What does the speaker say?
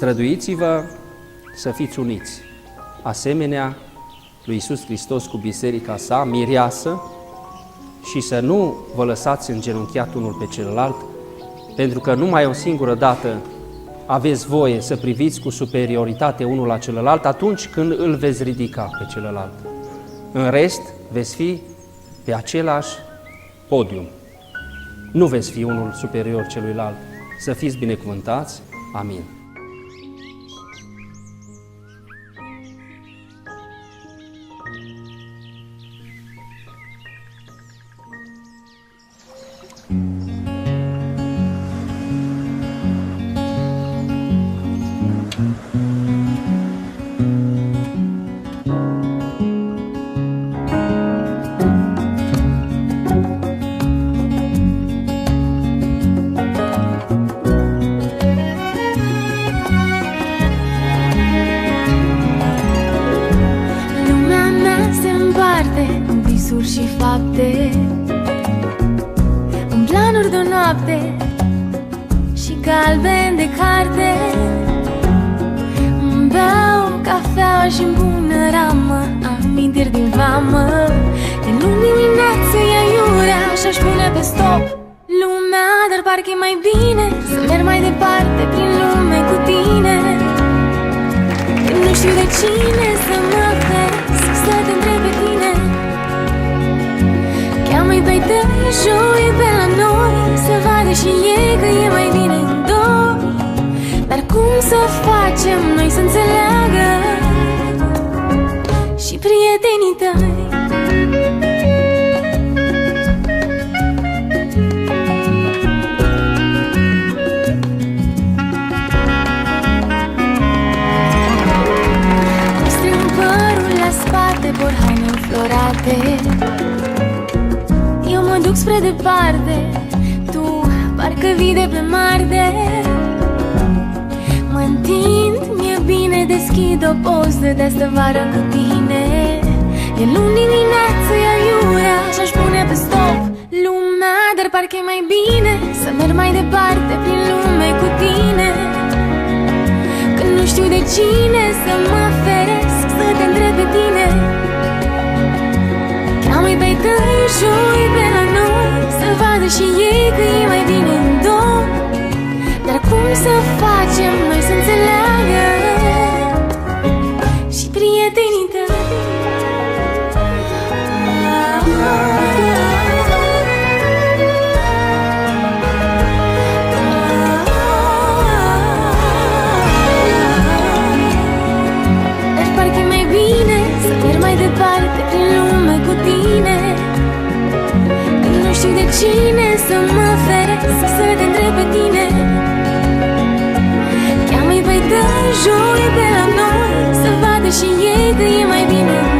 străduiți-vă să fiți uniți, asemenea lui Iisus Hristos cu biserica sa, mireasă, și să nu vă lăsați îngenunchiat unul pe celălalt, pentru că numai o singură dată aveți voie să priviți cu superioritate unul la celălalt atunci când îl veți ridica pe celălalt. În rest, veți fi pe același podium. Nu veți fi unul superior celuilalt. Să fiți binecuvântați. Amin. Și fapte, în planuri de noapte și galben de carte. Îmi beau cafeaua și-mi bună ramă amintiri din vamă. De luni dimineață e aiurea și-aș pune pe stop lumea, dar parcă e mai bine să merg mai departe prin lume cu tine. Când nu știu de cine să mă feresc, să te întreb pe tine. Cheamă-i pe-ai tăi, joi pe la noi, să vadă și ei că e mai bine în doi. Dar cum să facem noi să înțeleagă și prietenii tăi? Îmi strâng părul la spate, por haine înflorate. Eu mă duc spre departe, tu parcă vii de pe Marte. Mă întind, mi-e bine, deschid o poză de-astă vară cu tine. E luni dimineață, e aiurea și-aș pune pe stop lumea, dar parcă e mai bine să merg mai departe prin lume cu tine. Când nu știu de cine să mă feresc, să te întreb pe tine. Cheamă-i pe-ai tăi, joi pe la noi, să vadă și ei că e mai bine în doi. Dar cum să facem noi să înțeleagă și prietenii tăi? Dar parcă e mai bine să merg mai departe prin lume cu tine. Când nu știu de cine să mă feresc, să te întreb pe tine. Cheamă-i pe-ai tăi, joi pe la noi, să vadă și ei că e mai bine.